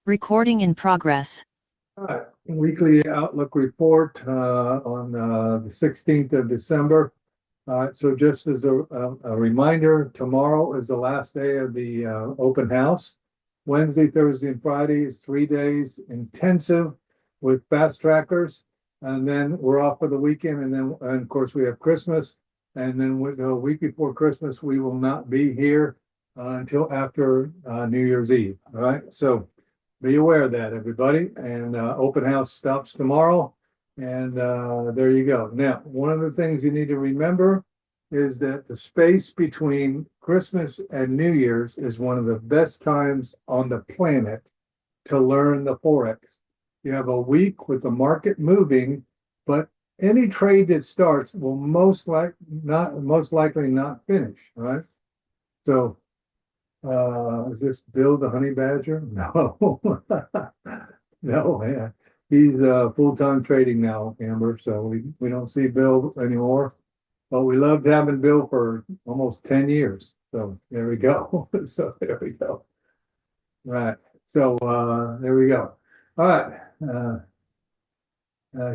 Recording in progress. All right, weekly outlook report on the 16th of December. So just as a reminder, tomorrow is the last day of the open house. Wednesday, Thursday, and Friday is 3 days intensive with fast trackers. And then we're off for the weekend. And of course, we have Christmas. And then the week before Christmas, we will not be here until after New Year's Eve. All right. So be aware of that, everybody. And open house stops tomorrow. And there you go. Now, one of the things you need to remember is that the space between Christmas and New Year's is one of the best times on the planet to learn the Forex. You have a week with the market moving, but any trade that starts will most likely not finish, right? So is this Bill the honey badger? No. No, yeah. He's full-time trading now, Amber, so we don't see Bill anymore. But we loved having Bill for almost 10 years. So there we go. So there we go. Right. So there we go. All right.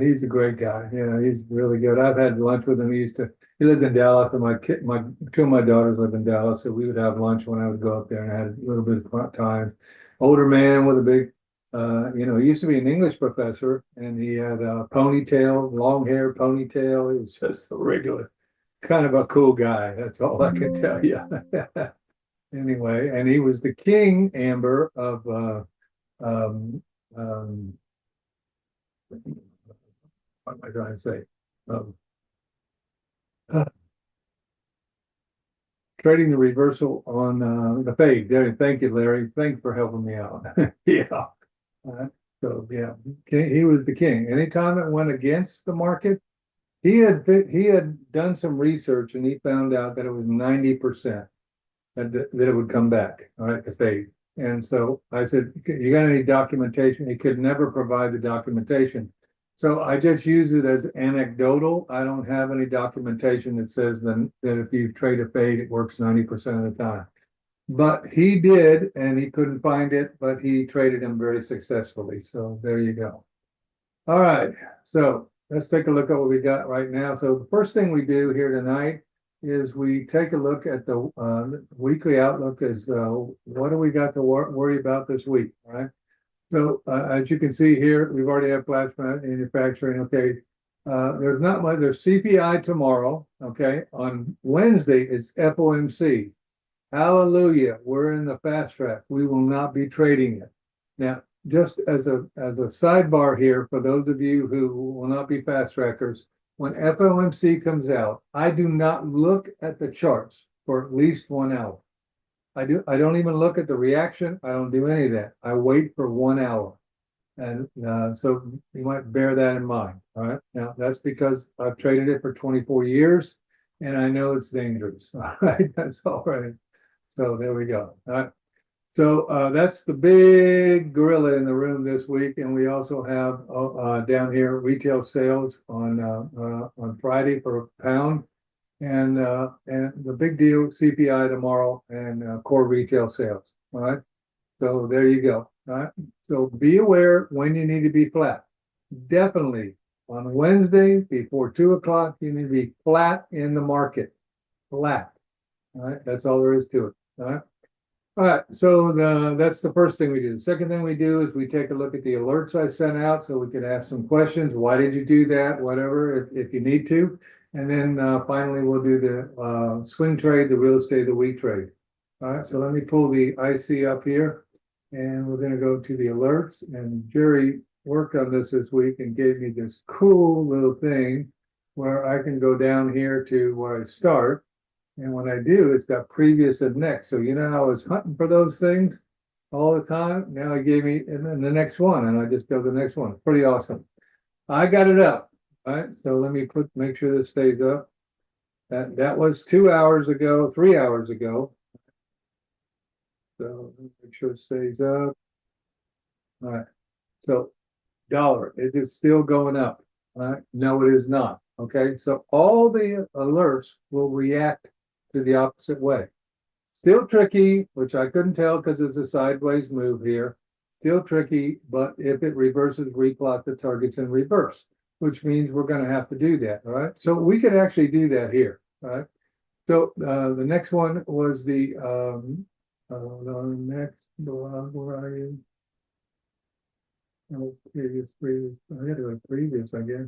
He's a great guy. Yeah, he's really good. I've had lunch with him. He lived in Dallas, and two of my daughters live in Dallas, so we would have lunch when I would go up there, and I had a little bit of time. Older man with a big, he used to be an English professor, and he had a ponytail, long hair ponytail. He was just a regular, kind of a cool guy. That's all I can tell you. Anyway, and he was the king, Amber, of what am I trying to say? Trading the reversal on the fade. There, thank you, Larry. Thanks for helping me out. Yeah. So yeah, he was the king. Anytime it went against the market, he had done some research and he found out that it was 90% that it would come back. All right, the fade. And so I said, "You got any documentation?" He could never provide the documentation. So I just use it as anecdotal. I don't have any documentation that says that if you trade a fade, it works 90% of the time. But he did, and he couldn't find it, but he traded him very successfully. So there you go. All right. So let's take a look at what we got right now. So the first thing we do here tonight is we take a look at the weekly outlook as what do we got to worry about this week, right? So as you can see here, we've already had flash manufacturing. Okay, there's not much. There's CPI tomorrow. Okay, on Wednesday it's FOMC. Hallelujah! We're in the fast track. We will not be trading it. Now, just as a sidebar here, for those of you who will not be fast trackers, when FOMC comes out, I do not look at the charts for at least 1 hour. I don't even look at the reaction. I don't do any of that. I wait for 1 hour. And so you might bear that in mind. All right. Now that's because I've traded it for 24 years and I know it's dangerous. All right. That's all right. So there we go. All right. So that's the big gorilla in the room this week. And we also have down here retail sales on Friday for a pound. And the big deal, CPI tomorrow and core retail sales. All right. So there you go. All right. So be aware when you need to be flat. Definitely on Wednesday before 2 o'clock, you need to be flat in the market. Flat. All right. That's all there is to it. All right. All right. So that's the first thing we do. The second thing we do is we take a look at the alerts I sent out so we could ask some questions. Why did you do that? Whatever, if you need to. And then finally, we'll do the swing trade, the real estate of the week trade. All right, so let me pull the IC up here, and we're going to go to the alerts. And Jerry worked on this week and gave me this cool little thing where I can go down here to where I start. And when I do, it's got previous and next. So you know how I was hunting for those things all the time? Now he gave me and then the next one, and I just go to the next one. Pretty awesome. I got it up. All right, so let me make sure this stays up. That was 2 hours ago, 3 hours ago. So make sure it stays up. All right. So dollar, is it still going up? All right. No, it is not. Okay. So all the alerts will react to the opposite way. Still tricky, which I couldn't tell because it's a sideways move here, still tricky, but if it reverses, replot the targets in reverse, which means we're going to have to do that. All right. So we could actually do that here. All right. So the next one was the next blog. Where are you? Oh, previous. I had a previous, I guess.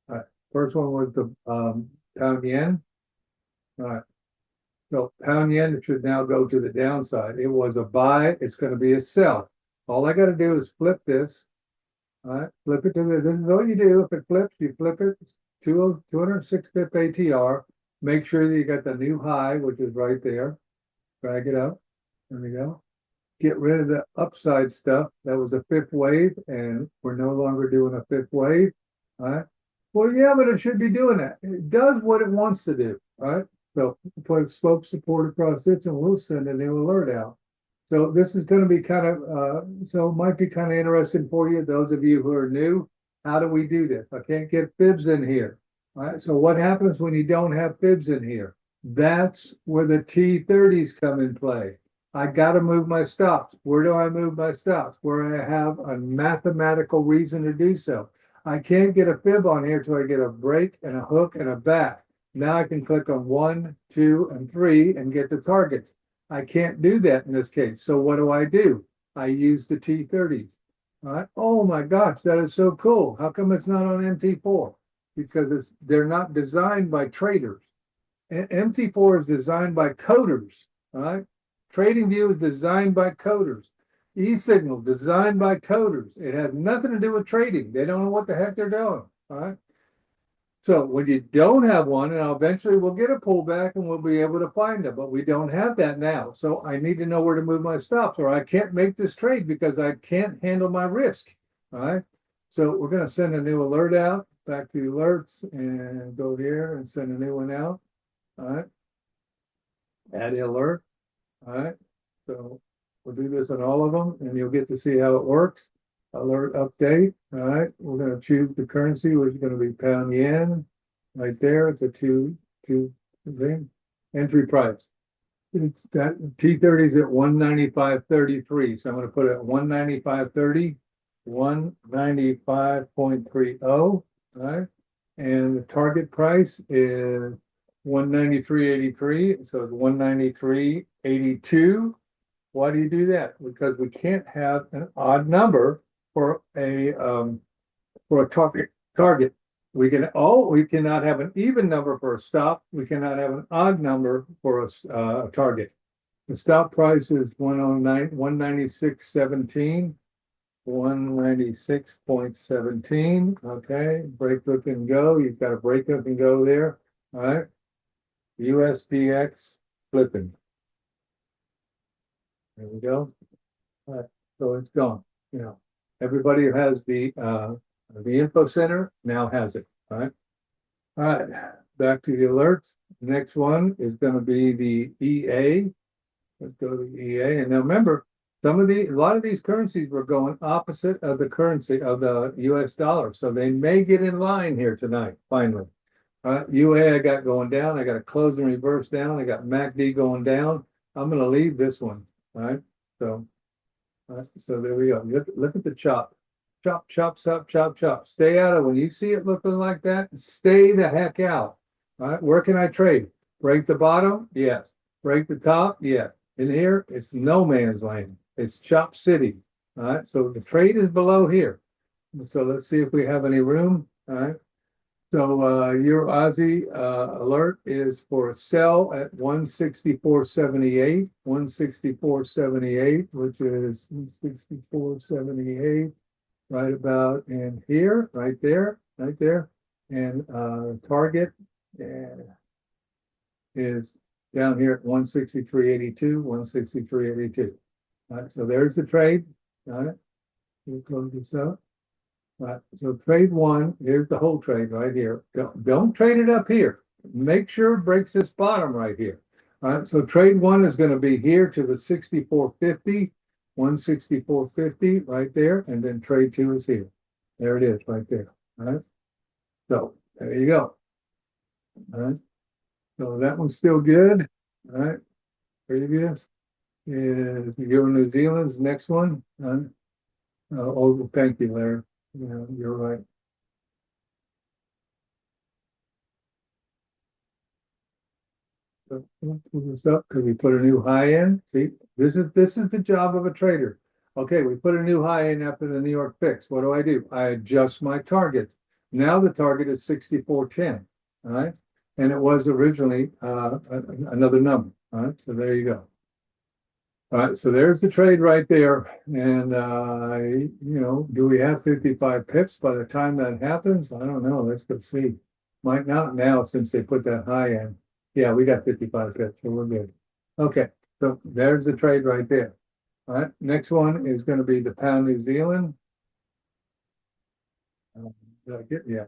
All right. First one was the pound yen. All right. So pound yen, it should now go to the downside. It was a buy. It's going to be a sell. All I got to do is flip this. All right. Flip it to the. This is all you do. If it flips, you flip it. It's 206 pip ATR. Make sure that you got the new high, which is right there. Drag it up. There we go. Get rid of the upside stuff. That was a fifth wave, and we're no longer doing a fifth wave. All right. Well, yeah, but it should be doing that. It does what it wants to do. All right. So put a slope support across it, and we'll send a new alert out. So this is going to be kind of, so it might be kind of interesting for you, those of you who are new. How do we do this? I can't get fibs in here. All right. So what happens when you don't have fibs in here? That's where the T30s come in play. I got to move my stops. Where do I move my stops? Where I have a mathematical reason to do so. I can't get a fib on here till I get a break and a hook and a back. Now I can click on 1, 2, and 3 and get the targets. I can't do that in this case. So what do? I use the T30s. All right. Oh my gosh, that is so cool. How come it's not on MT4? Because they're not designed by traders. MT4 is designed by coders. All right. TradingView is designed by coders. eSignal designed by coders. It has nothing to do with trading. They don't know what the heck they're doing. All right. So when you don't have one, and eventually we'll get a pullback and we'll be able to find them, but we don't have that now. So I need to know where to move my stops, or I can't make this trade because I can't handle my risk. All right. So we're going to send a new alert out, back to alerts, and go here and send a new one out. All right. Add the alert. All right. So we'll do this on all of them, and you'll get to see how it works. Alert update. All right. We're going to choose the currency, which is going to be pound yen. Right there. It's a two thing. Entry price. It's that T30 is at 195.33. So I'm going to put it at 195.30, 195.30. All right. And the target price is 193.83. So it's 193.82. Why do you do that? Because we can't have an odd number for a target. We cannot have an even number for a stop. We cannot have an odd number for a target. The stop price is 109, 196.17, 196.17. Okay, break hook and go. You've got a break hook and go there. All right. USDX flipping. There we go. All right. So it's gone. You know, everybody who has the info center now has it. All right. All right. Back to the alerts. The next one is going to be the EA. Let's go to the EA. And now remember, a lot of these currencies were going opposite of the currency of the US dollar. So they may get in line here tonight, finally. UA I got going down. I got a close and reverse down. I got MACD going down. I'm going to leave this one. All right. So there we go. Look at the chop. Chop, chop, chop, chop, chop. Stay out of when you see it looking like that, stay the heck out. All right. Where can I trade? Break the bottom? Yes. Break the top? Yeah. In here, it's no man's land. It's Chop City. All right. So the trade is below here. So let's see if we have any room. All right. So your Aussie alert is for a sell at 164.78, 164.78, which is 164.78, right about in here, right there. And target is down here at 163.82, 163.82. All right, so there's the trade. All right, we'll close this up. Right. So trade one, here's the whole trade right here. Don't trade it up here. Make sure it breaks this bottom right here. All right. So trade one is going to be here to the 64.50, 164.50 right there. And then trade two is here. There it is right there. All right. So there you go. All right. So that one's still good. All right. Previous. is Euro New Zealand's next one. Oh, thank you, Larry. Yeah, you're right. So, let's pull this up because we put a new high in. See, this is the job of a trader. Okay, we put a new high in after the New York fix. What do? I adjust my target. Now the target is 64.10. All right. And it was originally another number. All right. So there you go. All right. So there's the trade right there. And do we have 55 pips by the time that happens? I don't know. Let's go see. Might not now since they put that high in. Yeah, we got 55 pips, so we're good. Okay, so there's the trade right there. All right, next one is going to be the pound New Zealand. Did I get, yeah,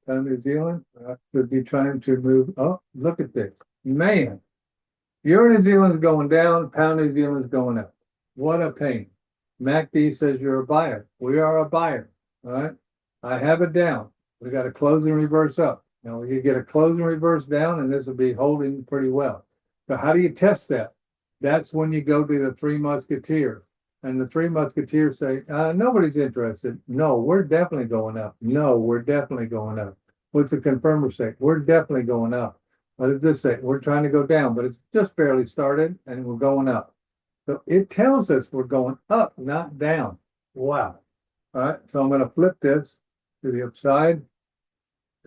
pound New Zealand. I should be trying to move. Oh, look at this, man. Euro New Zealand's going down, pound New Zealand's going up. What a pain. MACD says you're a buyer. We are a buyer. All right, I have it down. We got to close and reverse up. Now we could get a close and reverse down, and this will be holding pretty well. So how do you test that? That's when you go to the Three Musketeers. And the Three Musketeers say, nobody's interested. No, we're definitely going up. No, we're definitely going up. What's the confirmer say? We're definitely going up. What does this say? We're trying to go down, but it's just barely started, and we're going up. So it tells us we're going up, not down. Wow. All right, so I'm going to flip this to the upside.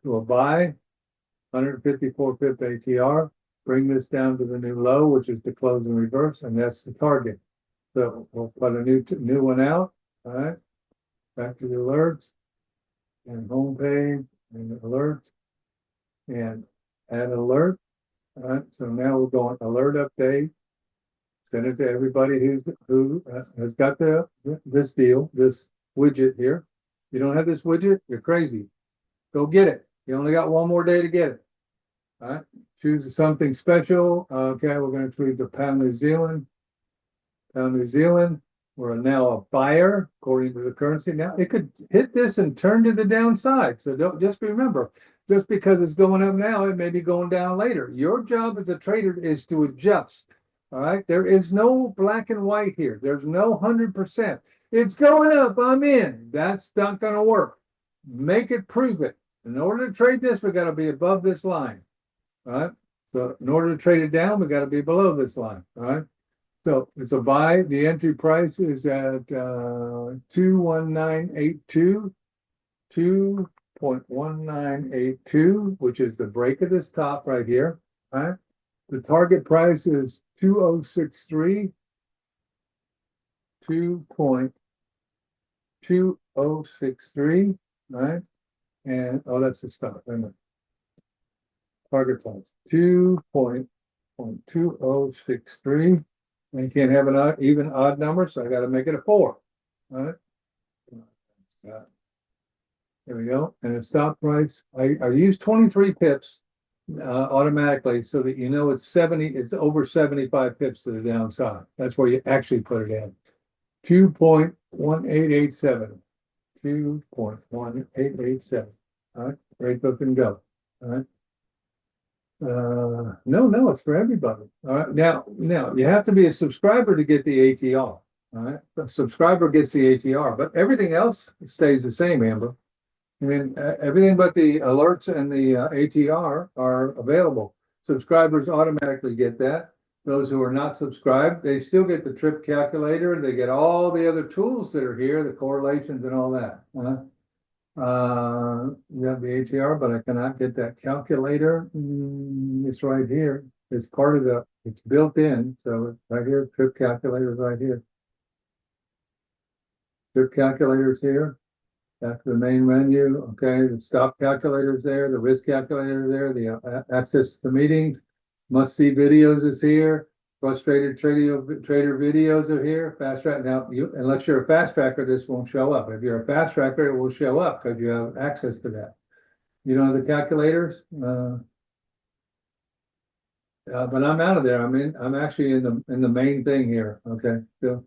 To a buy, 154 pip ATR, bring this down to the new low, which is the close and reverse, and that's the target. So we'll put a new one out. All right, back to the alerts and home page and alerts and add alert. All right, so now we're going alert update. Send it to everybody who has got this deal, this widget here. If you don't have this widget, you're crazy. Go get it. You only got one more day to get it. All right. Choose something special. Okay, we're going to choose the pound New Zealand. Pound New Zealand. We're now a buyer according to the currency. Now it could hit this and turn to the downside. So don't just remember, just because it's going up now, it may be going down later. Your job as a trader is to adjust. All right. There is no black and white here. There's no 100%. It's going up. I'm in. That's not going to work. Make it, prove it. In order to trade this, we got to be above this line. All right. So in order to trade it down, we got to be below this line. All right. So it's a buy. The entry price is at 21982, 2.1982, which is the break of this top right here. All right. The target price is 2063, 2.2063. All right. And that's the stop. Target price 2.2063. And you can't have an even odd number, so I got to make it a 4. All right. There we go. And the stop price, I use 23 pips automatically so that you know it's over 75 pips to the downside. That's where you actually put it in. 2.1887. 2.1887. All right, break up and go. All right. No, it's for everybody. All right. Now you have to be a subscriber to get the ATR. All right. The subscriber gets the ATR, but everything else stays the same, Amber. I mean, everything but the alerts and the ATR are available. Subscribers automatically get that. Those who are not subscribed, they still get the trip calculator. They get all the other tools that are here, the correlations and all that. You have the ATR, but I cannot get that calculator. It's right here. It's part of it's built in. So it's right here. Trip calculator is right here. Trip calculator is here. Back to the main menu. Okay, the stop calculator is there. The risk calculator is there. The access to the meetings. Must see videos is here. Frustrated trader videos are here. Fast track. Now, unless you're a fast tracker, this won't show up. If you're a fast tracker, it will show up because you have access to that. You don't have the calculators, but I'm out of there. I'm actually in the main thing here. Okay, so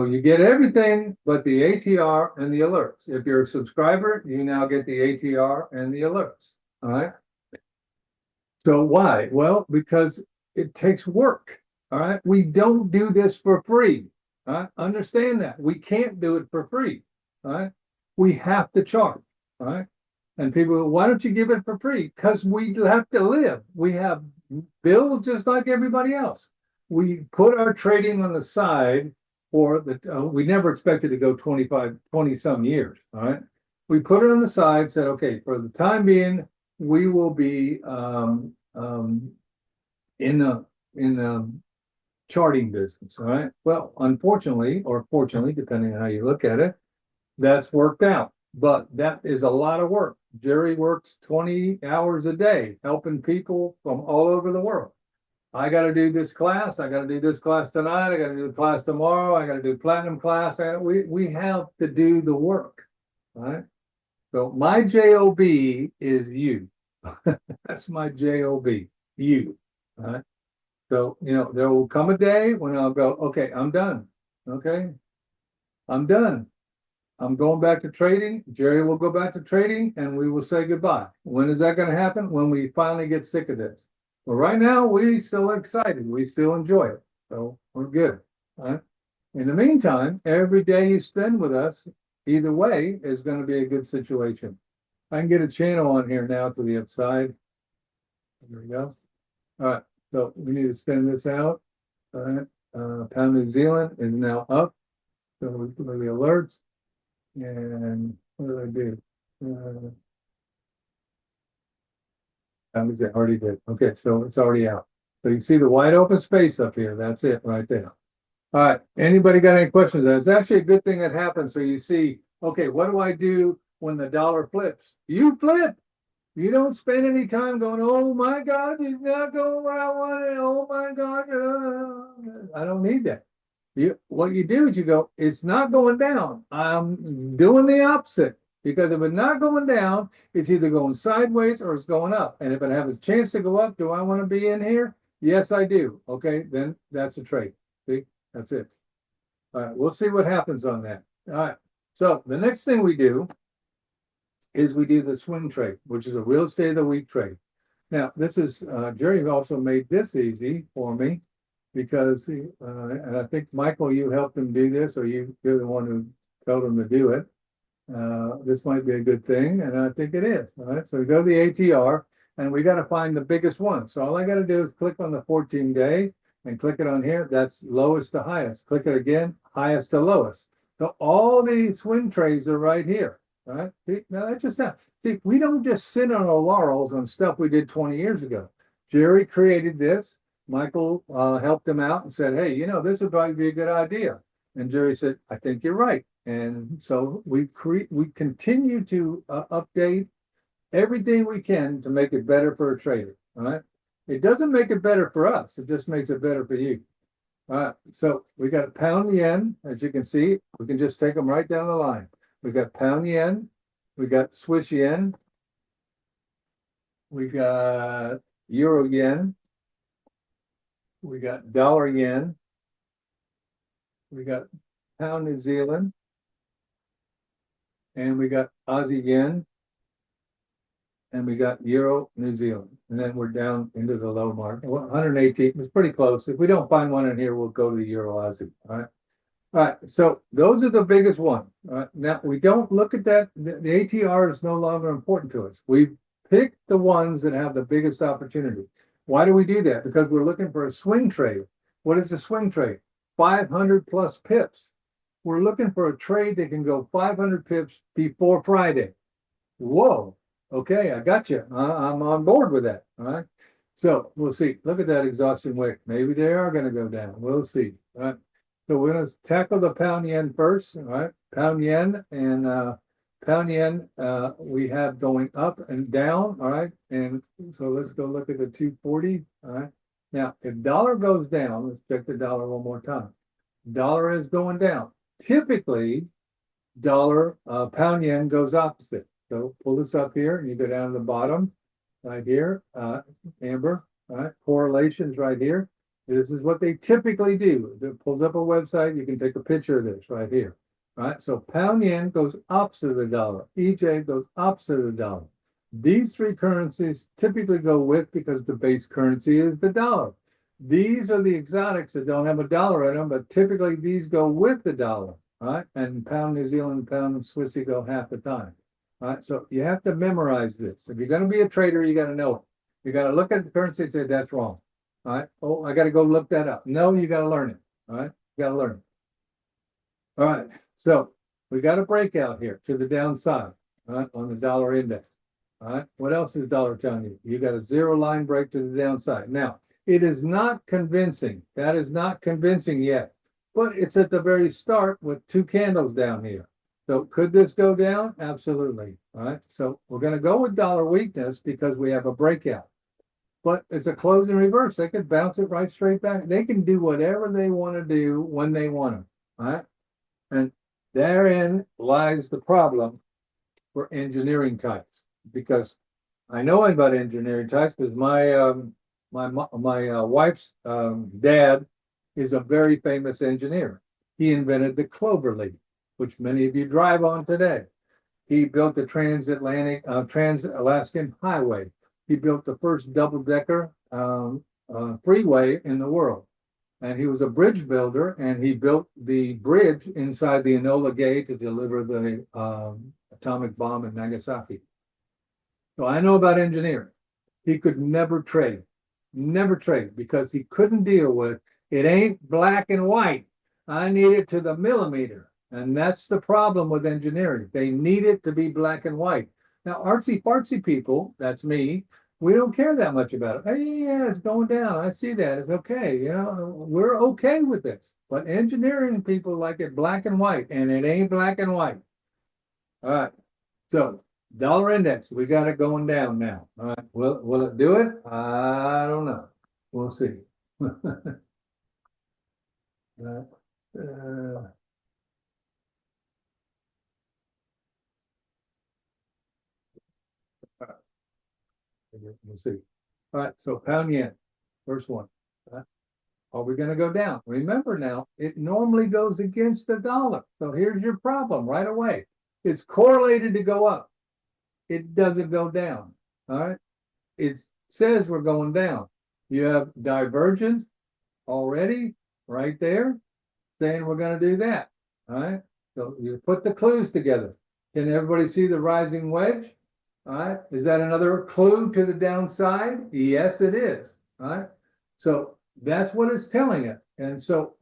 you get everything but the ATR and the alerts. If you're a subscriber, you now get the ATR and the alerts. All right. So why? Well, because it takes work. All right. We don't do this for free. All right. Understand that. We can't do it for free. All right. We have to charge. All right. And people go, why don't you give it for free? Because we have to live. We have bills just like everybody else. We put our trading on the side for we never expected to go 20 some years. All right. We put it on the side, said, okay, for the time being, we will be in the charting business. All right. Well, unfortunately, or fortunately, depending on how you look at it, that's worked out. But that is a lot of work. Jerry works 20 hours a day helping people from all over the world. I got to do this class. I got to do this class tonight. I got to do the class tomorrow. I got to do platinum class. We have to do the work. Right. So my job is you. That's my job. You. Right. So, there will come a day when I'll go, okay, I'm done. Okay. I'm done. I'm going back to trading. Jerry will go back to trading and we will say goodbye. When is that going to happen? When we finally get sick of this. But right now, we're still excited. We still enjoy it. So we're good. Right? In the meantime, every day you spend with us, either way, is going to be a good situation. I can get a channel on here now to the upside. There we go. All right. So we need to send this out. All right. Pound New Zealand is now up. So we put the alerts. And what did I do? I already did. Okay, so it's already out. So you see the wide open space up here. That's it right there. All right. Anybody got any questions? It's actually a good thing that happened. So you see, okay, what do I do when the dollar flips? You flip. You don't spend any time going, oh my God, he's not going where I want it. Oh my God. I don't need that. What you do is you go, it's not going down. I'm doing the opposite because if it's not going down, it's either going sideways or it's going up. And if it has a chance to go up, do I want to be in here? Yes, I do. Okay, then that's a trade. See, that's it. All right, we'll see what happens on that. All right. So the next thing we do is we do the swing trade, which is a real estate of the week trade. Now, this is Jerry also made this easy for me. Because and I think Michael, you helped him do this, or you're the one who told him to do it. This might be a good thing, and I think it is. All right, so we go to the ATR, and we got to find the biggest one. So all I got to do is click on the 14-day and click it on here. That's lowest to highest. Click it again, highest to lowest. So all the swing trades are right here. All right. See, now that's just not. See, we don't just sit on our laurels on stuff we did 20 years ago. Jerry created this. Michael helped him out and said, hey, this would probably be a good idea. And Jerry said, I think you're right. And so we continue to update everything we can to make it better for a trader. All right. It doesn't make it better for us. It just makes it better for you. All right. So we got pound yen, as you can see. We can just take them right down the line. We got pound yen. We got Swiss yen. We got euro yen. We got dollar yen. We got pound New Zealand. And we got Aussie yen. And we got euro New Zealand. And then we're down into the low mark. 118. It's pretty close. If we don't find one in here, we'll go to the euro Aussie. All right. All right. So those are the biggest ones. All right. Now we don't look at that. The ATR is no longer important to us. We pick the ones that have the biggest opportunity. Why do we do that? Because we're looking for a swing trade. What is a swing trade? 500 plus pips. We're looking for a trade that can go 500 pips before Friday. Whoa. Okay, I got you. I'm on board with that. All right. So we'll see. Look at that exhaustion wick. Maybe they are going to go down. We'll see. All right. So we're going to tackle the pound yen first. All right. Pound yen and pound yen we have going up and down. All right. And so let's go look at the 240. All right. Now, if dollar goes down, let's check the dollar one more time. Dollar is going down. Typically, pound yen goes opposite. So pull this up here and you go down to the bottom right here, amber, all right, correlations right here. This is what they typically do. It pulls up a website. You can take a picture of this right here. All right. So pound yen goes opposite of the dollar. EJ goes opposite of the dollar. These three currencies typically go with because the base currency is the dollar. These are the exotics that don't have a dollar in them, but typically these go with the dollar, right? And pound New Zealand, pound Swissy go half the time, right? So you have to memorize this. If you're going to be a trader, you got to know it. You got to look at the currency and say, that's wrong, all right? Oh, I got to go look that up. No, you got to learn it, all right? You got to learn it. All right, so we got a breakout here to the downside, right, on the dollar index. All right, what else is dollar telling you? You got a zero line break to the downside. Now, it is not convincing. That is not convincing yet, but it's at the very start with two candles down here. So could this go down? Absolutely. All right, so we're going to go with dollar weakness because we have a breakout. But it's a close in reverse. They could bounce it right straight back. They can do whatever they want to do when they want to. All right. And therein lies the problem for engineering types, because I know about engineering types because my wife's dad is a very famous engineer. He invented the cloverleaf, which many of you drive on today. He built the trans-Alaskan highway. He built the first double-decker freeway in the world. And he was a bridge builder, and he built the bridge inside the Enola Gay to deliver the atomic bomb in Nagasaki. So I know about engineering. He could never trade because he couldn't deal with it. Ain't black and white. I need it to the millimeter. And that's the problem with engineering. They need it to be black and white. Now, artsy fartsy people, that's me, we don't care that much about it. Hey, yeah, it's going down. I see that. It's okay. You know, we're okay with this. But engineering people like it black and white, and it ain't black and white. All right. So dollar index, we got it going down now. All right. Will it do it? I don't know. We'll see. We'll see. All right, so pound yen, first one. Are we going to go down? Remember now, it normally goes against the dollar. So here's your problem right away. It's correlated to go up. It doesn't go down. All right. It says we're going down. You have divergence already right there saying we're going to do that. All right. So you put the clues together. Can everybody see the rising wedge? All right. Is that another clue to the downside? Yes, it is. All right. So that's what it's telling us. And so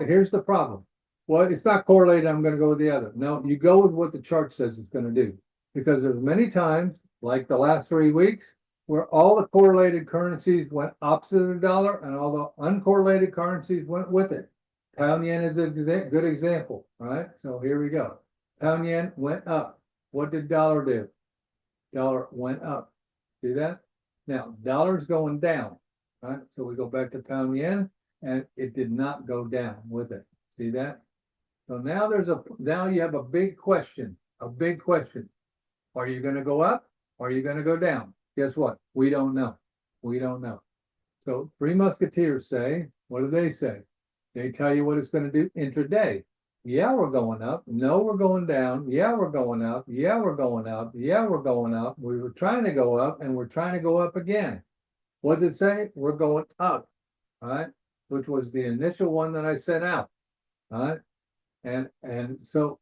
here's the problem. Well, it's not correlated. I'm going to go with the other. No, you go with what the chart says it's going to do, because there's many times, like the last 3 weeks, where all the correlated currencies went opposite of the dollar and all the uncorrelated currencies went with it. Pound yen is a good example. All right. So here we go. Pound yen went up. What did dollar do? Dollar went up. See that? Now, dollar's going down. Right? So we go back to pound yen, and it did not go down with it. See that? So now now you have a big question. A big question. Are you going to go up? Or are you going to go down? Guess what? We don't know. We don't know. So Three Musketeers say, what do they say? They tell you what it's going to do intraday. Yeah, we're going up. No, we're going down. Yeah, we're going up. Yeah, we're going up. Yeah, we're going up. We were trying to go up, and we're trying to go up again. What does it say? We're going up, all right? Which was the initial one that I sent out, all right? And so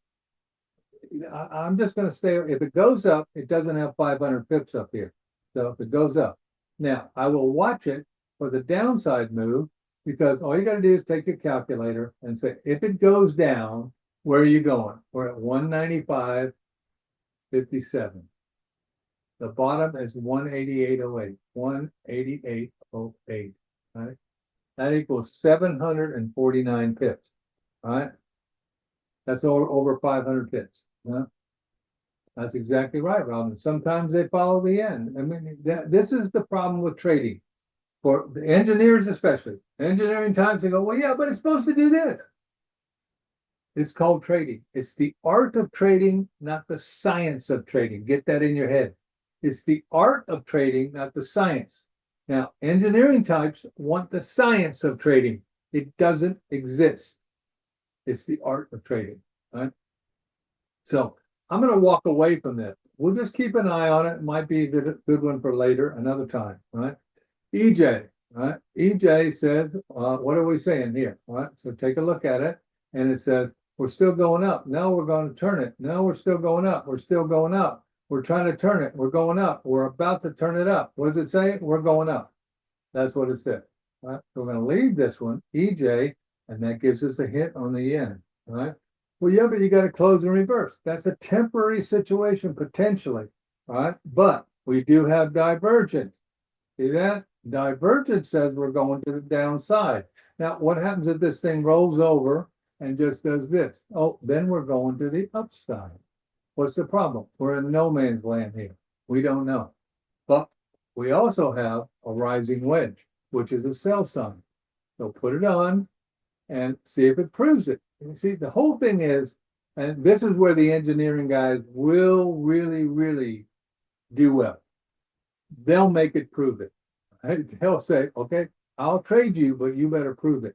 I'm just going to stay. If it goes up, it doesn't have 500 pips up here. So if it goes up, now I will watch it for the downside move, because all you got to do is take your calculator and say, if it goes down, where are you going? We're at 195.57. The bottom is 188.08. 188.08. Right? That equals 749 pips. All right. That's over 500 pips. Huh? That's exactly right, Robin. Sometimes they follow the end. I mean, this is the problem with trading. For the engineers, especially engineering times, they go, well, yeah, but it's supposed to do this. It's called trading. It's the art of trading, not the science of trading. Get that in your head. It's the art of trading, not the science. Now, engineering types want the science of trading. It doesn't exist. It's the art of trading. Right? So I'm going to walk away from this. We'll just keep an eye on it. It might be a good one for later, another time. Right? EJ, right? EJ says, what are we saying here? All right, so take a look at it, and it says we're still going up. Now we're going to turn it. Now we're still going up. We're still going up. We're trying to turn it. We're going up. We're about to turn it up. What does it say? We're going up. That's what it said. Right? So we're going to leave this one, EJ, and that gives us a hit on the yen. Right? Well, yeah, but you got to close in reverse. That's a temporary situation potentially. Right? But we do have divergence. See that? Divergence says we're going to the downside. Now, what happens if this thing rolls over and just does this? Oh, then we're going to the upside. What's the problem? We're in no man's land here. We don't know. But we also have a rising wedge, which is a sell sign. So put it on and see if it proves it. You see, the whole thing is, and this is where the engineering guys will really, really do well. They'll make it prove it. They'll say, okay, I'll trade you, but you better prove it.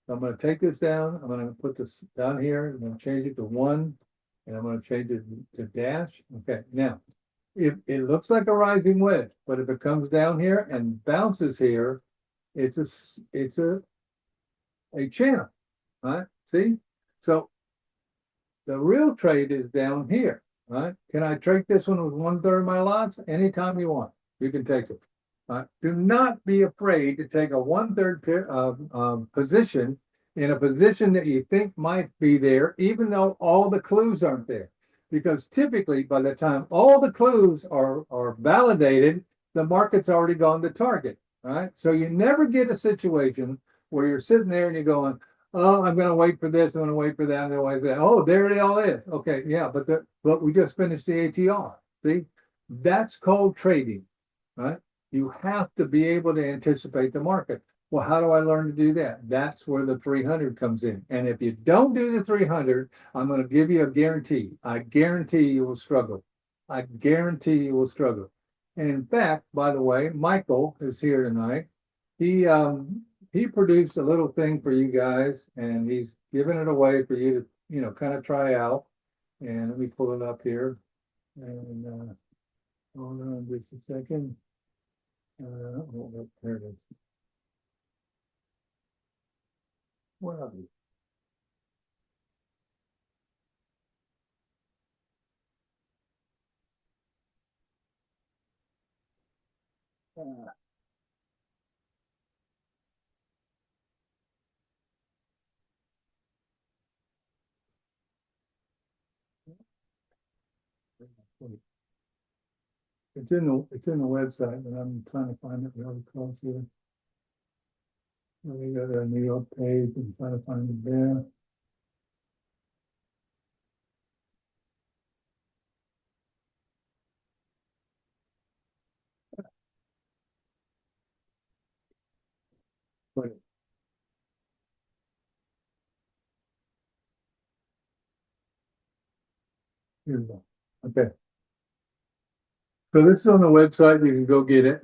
So I'm going to take this down. I'm going to put this down here. I'm going to change it to 1, and I'm going to change it to dash. Okay, now, if it looks like a rising wedge, but if it comes down here and bounces here, it's a channel, right? See? So the real trade is down here, right? Can I trade this one with 1/3 of my lots? Anytime you want, you can take it. Do not be afraid to take a 1/3 position in a position that you think might be there, even though all the clues aren't there. Because typically, by the time all the clues are validated, the market's already gone to target, right? So you never get a situation where you're sitting there and you're going, oh, I'm going to wait for this, I'm going to wait for that, I'm going to wait for that. Oh, there it all is. Okay, yeah, but we just finished the ATR. See, that's called trading, right? You have to be able to anticipate the market. Well, how do I learn to do that? That's where the 300 comes in. And if you don't do the 300, I'm going to give you a guarantee. I guarantee you will struggle. I guarantee you will struggle. And in fact, by the way, Michael is here tonight. He produced a little thing for you guys, and he's given it away for you to, kind of try out. And let me pull it up here. And hold on just a second. There it is. Where are you? It's in the website, but I'm trying to find it really close here. Let me go to the New York page and try to find it there. Wait, here we go. Okay. So this is on the website. You can go get it.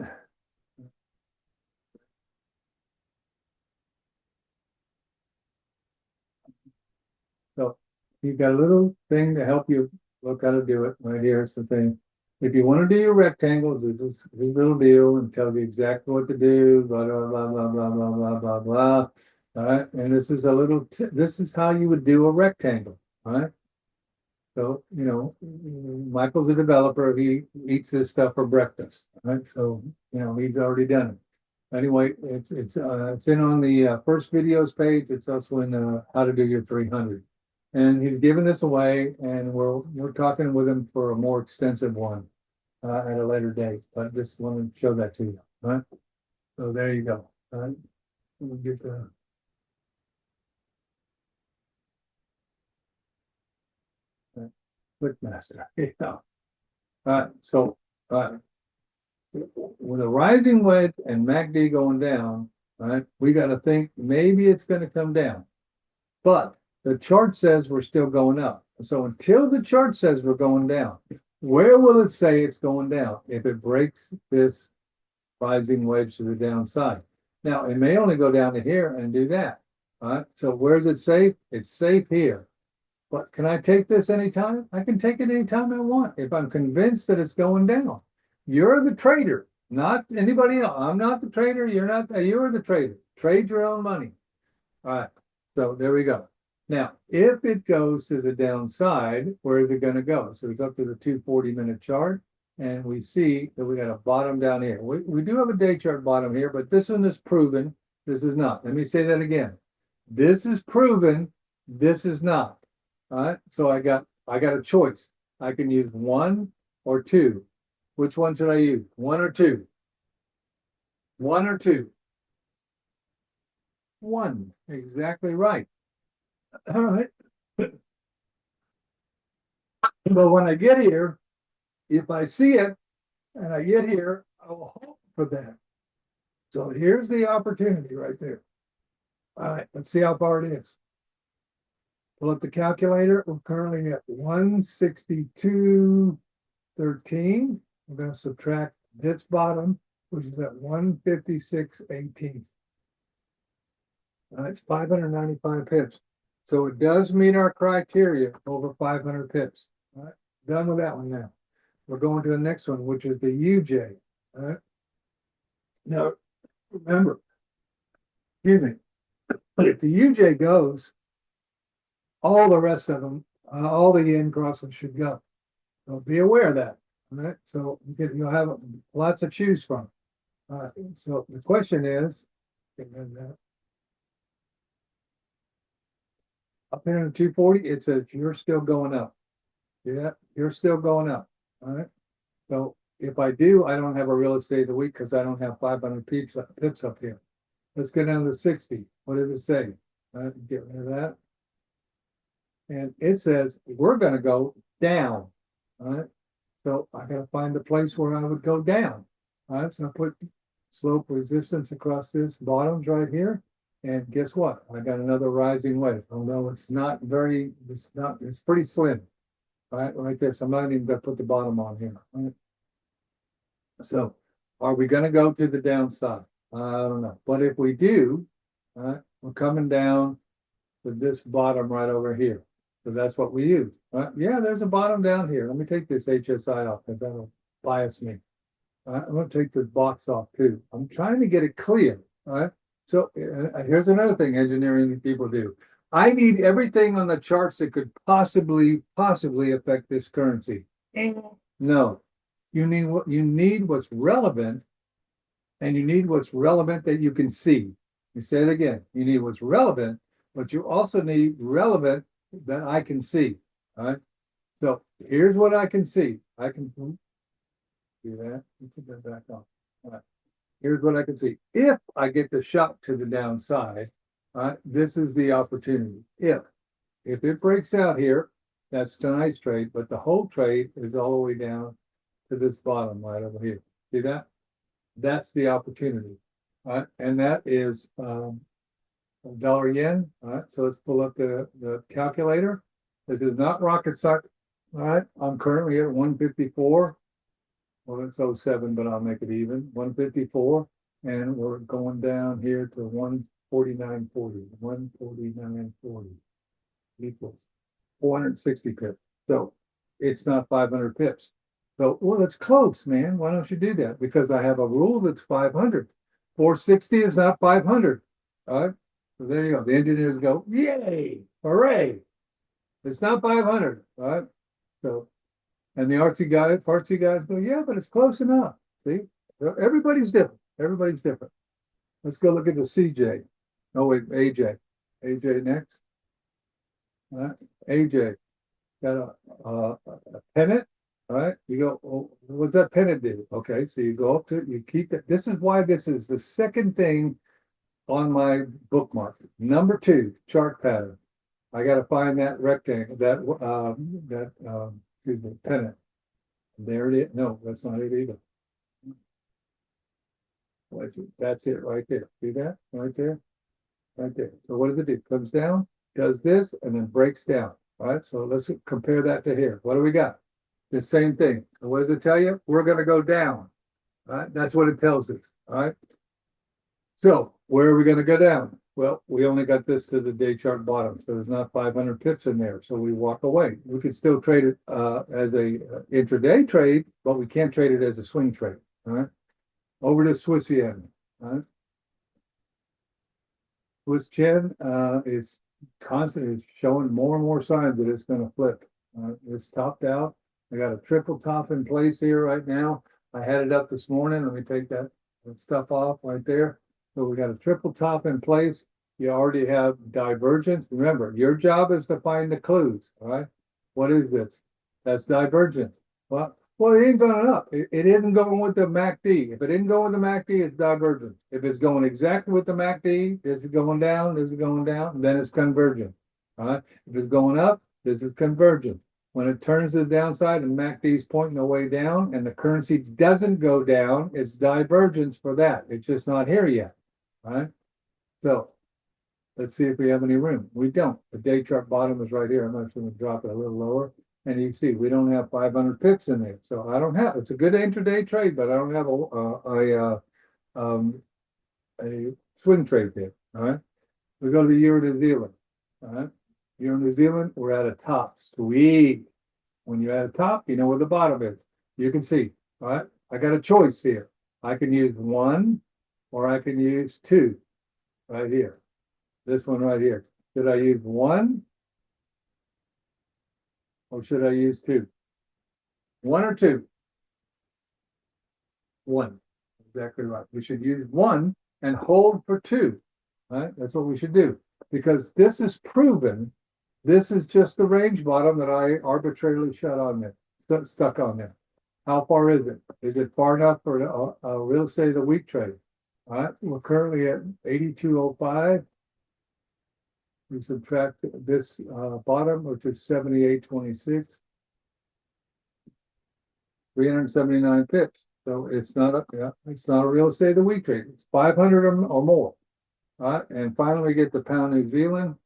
So you've got a little thing to help you look how to do it right here. It's the thing. If you want to do your rectangles, this is a little deal and tells you exactly what to do, blah, blah, blah, blah, blah, blah, blah, blah, blah. All right. And this is this is how you would do a rectangle. All right. So, Michael's a developer. He eats this stuff for breakfast. Right. So, he's already done it. Anyway, it's in on the first videos page. It's also in how to do your 300. And he's giving this away, and we're talking with him for a more extensive one at a later date. But just want to show that to you. Right. So there you go. All right. We'll get the Quick Master. Yeah. All right. So with a rising wedge and MACD going down, right, we got to think maybe it's going to come down. But the chart says we're still going up. So until the chart says we're going down, where will it say it's going down if it breaks this rising wedge to the downside? Now, it may only go down to here and do that. All right. So where's it safe? It's safe here. But can I take this anytime? I can take it anytime I want if I'm convinced that it's going down. You're the trader. not anybody else. I'm not the trader. You're the trader. Trade your own money. All right. So there we go. Now, if it goes to the downside, where is it going to go? So we go up to the 240-minute chart and we see that we got a bottom down here. We do have a day chart bottom here, but this one is proven. This is not. Let me say that again. This is proven. This is not. All right. So I got a choice. I can use one or two. Which one should I use? One or two? One or two? One. Exactly right. All right. But when I get here, if I see it and I get here, I will hope for that. So here's the opportunity right there. All right, let's see how far it is. Pull up the calculator. We're currently at 162.13. We're going to subtract this bottom, which is at 156.18. It's 595 pips. So it does meet our criteria over 500 pips. All right, done with that one now. We're going to the next one, which is the UJ. All right. Now, remember, excuse me, but if the UJ goes, all the rest of them, all the yen crosses should go. So be aware of that. All right. So you'll have lots to choose from. So the question is, up here in the 240, it says you're still going up. Yeah, you're still going up. All right. So if I do, I don't have a real estate of the week because I don't have 500 pips up here. Let's go down to 60. What does it say? All right, get rid of that. And it says we're going to go down. All right. So I got to find a place where I would go down. All right. So I put slope resistance across this bottoms right here. And guess what? I got another rising wedge. Although it's pretty slim. All right there. So I'm not even going to put the bottom on here. All right. So are we going to go to the downside? I don't know. But if we do, all right, we're coming down to this bottom right over here. So that's what we use. Right? Yeah, there's a bottom down here. Let me take this HSI off because that'll bias me. All right, I'm going to take this box off too. I'm trying to get it clear. All right. So here's another thing engineering people do. I need everything on the charts that could possibly affect this currency. No, you need what's relevant, and you need what's relevant that you can see. You say it again. You need what's relevant, but you also need relevant that I can see. All right. So here's what I can see. I can do that. You put that back on. All right. Here's what I can see. If I get the shock to the downside, this is the opportunity. If it breaks out here, that's tonight's trade, but the whole trade is all the way down to this bottom right over here. See that? That's the opportunity. And that is dollar yen. All right, so let's pull up the calculator. This is not rocket science. All right, I'm currently at 154. Well, it's 07, but I'll make it even. 154, and we're going down here to 149.40. 149.40 equals 460 pips. So it's not 500 pips. So, well, it's close, man. Why don't you do that? Because I have a rule that's 500. 460 is not 500. All right. So there you go. The engineers go, yay, hooray. It's not 500. All right. So, and the artsy guys go, yeah, but it's close enough. See, everybody's different. Everybody's different. Let's go look at the CJ. Oh, wait, AJ. AJ next. All right. AJ got a pennant. All right. You go, oh, what's that pennant do? Okay. So you go up to it, you keep it. This is why this is the second thing on my bookmark. Number 2, chart pattern. I got to find that rectangle, excuse me, pennant. There it is. No, that's not it either. That's it right there. See that? Right there? Right there. So what does it do? Comes down, does this, and then breaks down. All right. So let's compare that to here. What do we got? The same thing. So what does it tell you? We're going to go down. All right. That's what it tells us. All right. So where are we going to go down? Well, we only got this to the day chart bottom, so there's not 500 pips in there. So we walk away. We can still trade it as a intraday trade, but we can't trade it as a swing trade. All right. over to Swiss yen. Swiss yen is constantly showing more and more signs that it's going to flip. It's topped out. I got a triple top in place here right now. I had it up this morning. Let me take that stuff off right there. So we got a triple top in place. You already have divergence. Remember, your job is to find the clues. All right. What is this? That's divergence. Well, it ain't going up. It isn't going with the MACD. If it didn't go with the MACD, it's divergent. If it's going exactly with the MACD, this is going down, this is going down, then it's convergent. All right. If it's going up, this is convergent. When it turns to the downside and MACD is pointing the way down and the currency doesn't go down, it's divergence for that. It's just not here yet. All right. So let's see if we have any room. We don't. The day chart bottom is right here. I'm actually going to drop it a little lower. And you can see we don't have 500 pips in there. So I don't have, it's a good intraday trade, but I don't have a swing trade there. All right. We go to the Euro New Zealand. All right. Euro New Zealand, we're at a top. Sweet. When you're at a top, you know where the bottom is. You can see. All right. I got a choice here. I can use one or I can use two right here. This one right here. Should I use one? Or should I use two? One or two? One. Exactly right. We should use one and hold for two. Right? That's what we should do. Because this is proven. This is just the range bottom that I arbitrarily shut on there, stuck on there. How far is it? Is it far enough for a real estate of the week trade? All right. We're currently at 82.05. We subtract this bottom, which is 78.26, 379 pips. So it's not a real estate of the week trade. It's 500 or more. All right, and finally we get the pound New Zealand.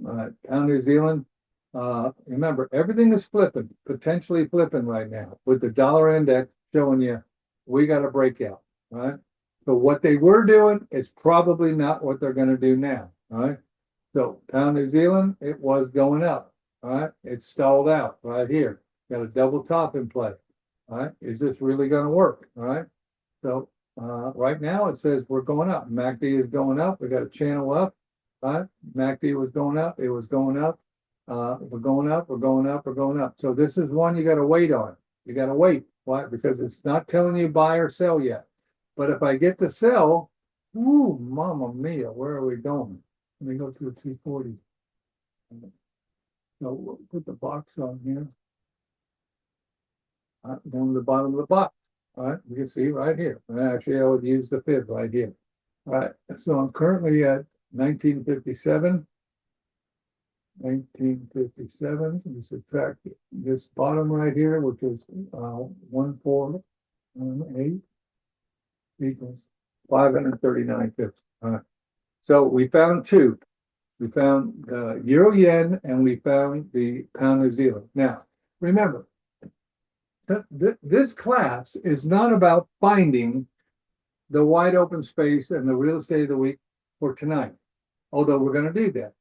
All right, pound New Zealand. Remember, everything is flipping, potentially flipping right now, with the dollar index showing you we got a breakout. All right. So what they were doing is probably not what they're going to do now. All right. So pound New Zealand, it was going up. All right. It stalled out right here. Got a double top in play. All right. Is this really going to work? All right. So right now it says we're going up. MACD is going up. We got a channel up. All right. MACD was going up. It was going up. We're going up. We're going up. We're going up. So this is one you got to wait on. You got to wait. Why? Because it's not telling you buy or sell yet. But if I get to sell, ooh, mama mia, where are we going? Let me go to the 240. So we'll put the box on here. Down to the bottom of the box. All right, you can see right here. Actually, I would use the fib right here. All right, so I'm currently at 1957. 1957. We subtract this bottom right here, which is 1418 equals 539 pips. All right. So we found two. We found the Euro Yen and we found the pound New Zealand. Now, remember, this class is not about finding the wide open space and the real estate of the week for tonight, although we're going to do that.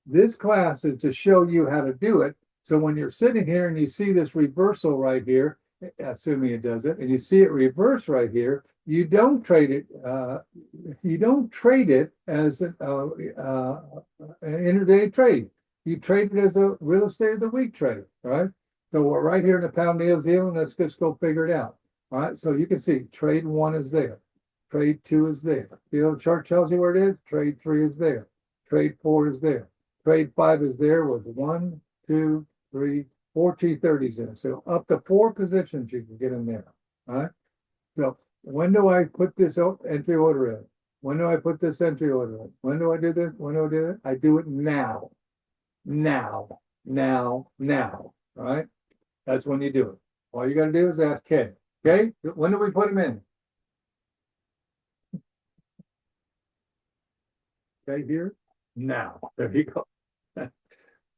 This class is to show you how to do it. So when you're sitting here and you see this reversal right here, assuming it does it, and you see it reverse right here, you don't trade it. You don't trade it as an intraday trade. You trade it as a real estate of the week trade, right? So we're right here in the pound New Zealand. Let's just go figure it out. All right. So you can see trade one is there. Trade two is there. The chart tells you where it is. Trade three is there. Trade four is there. Trade five is there with 1, 2, 3, 4 T30s in it. So up to 4 positions you can get in there. All right. So when do I put this entry order in? When do I put this entry order in? When do I do this? When do I do it? I do it now. Now. Now. Now. All right. That's when you do it. All you got to do is ask Ken. Okay. When do we put him in? Okay. Here. Now. There you go.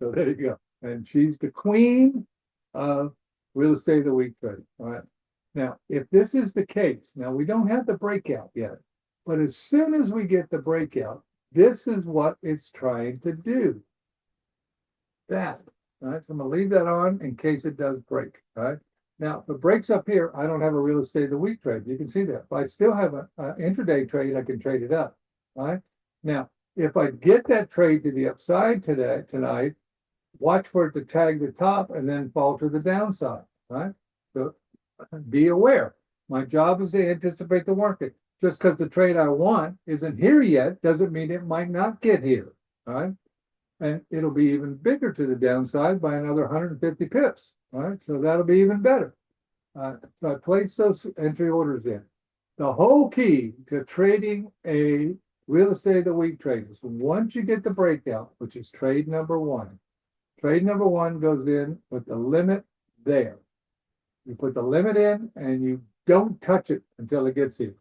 So there you go. And she's the queen of real estate of the week trading. All right. Now, if this is the case, now we don't have the breakout yet, but as soon as we get the breakout, this is what it's trying to do. That. All right. So I'm going to leave that on in case it does break. All right. Now, if it breaks up here, I don't have a real estate of the week trade. You can see that. If I still have an intraday trade, I can trade it up. Right? Now, if I get that trade to the upside tonight, watch for it to tag the top and then fall to the downside. Right? So be aware. My job is to anticipate the market. Just because the trade I want isn't here yet doesn't mean it might not get here. Right? And it'll be even bigger to the downside by another 150 pips. Right? So that'll be even better. So I place those entry orders in. The whole key to trading a real estate of the week trade is once you get the breakout, which is trade number one. Trade number one goes in with the limit there. You put the limit in and you don't touch it until it gets here.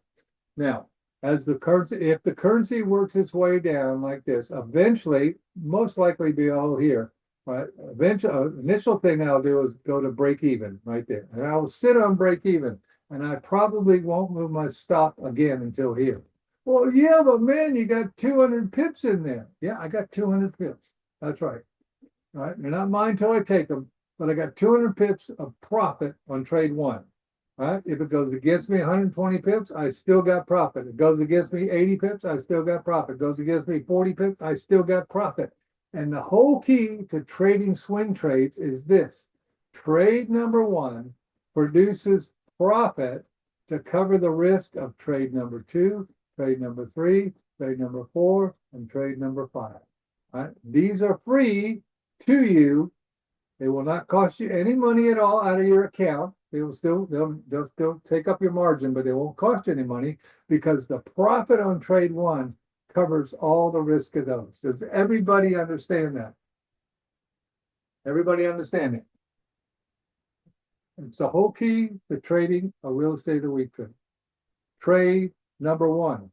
Now, as the currency, if the currency works its way down like this, eventually, most likely be all here. Right? Eventually, initial thing I'll do is go to break even right there, and I will sit on break even, and I probably won't move my stop again until here. Well, yeah, but man, you got 200 pips in there. Yeah, I got 200 pips. That's right. All right, they're not mine till I take them, but I got 200 pips of profit on trade one. Right? If it goes against me 120 pips, I still got profit. It goes against me 80 pips, I still got profit. It goes against me 40 pips, I still got profit. And the whole key to trading swing trades is this. Trade number one produces profit to cover the risk of trade number two, trade number three, trade number four, and trade number five. Right? These are free to you. They will not cost you any money at all out of your account. They'll still take up your margin, but they won't cost you any money because the profit on trade one covers all the risk of those. Does everybody understand that? Everybody understand it? It's the whole key to trading a real estate of the week trade. Trade number one.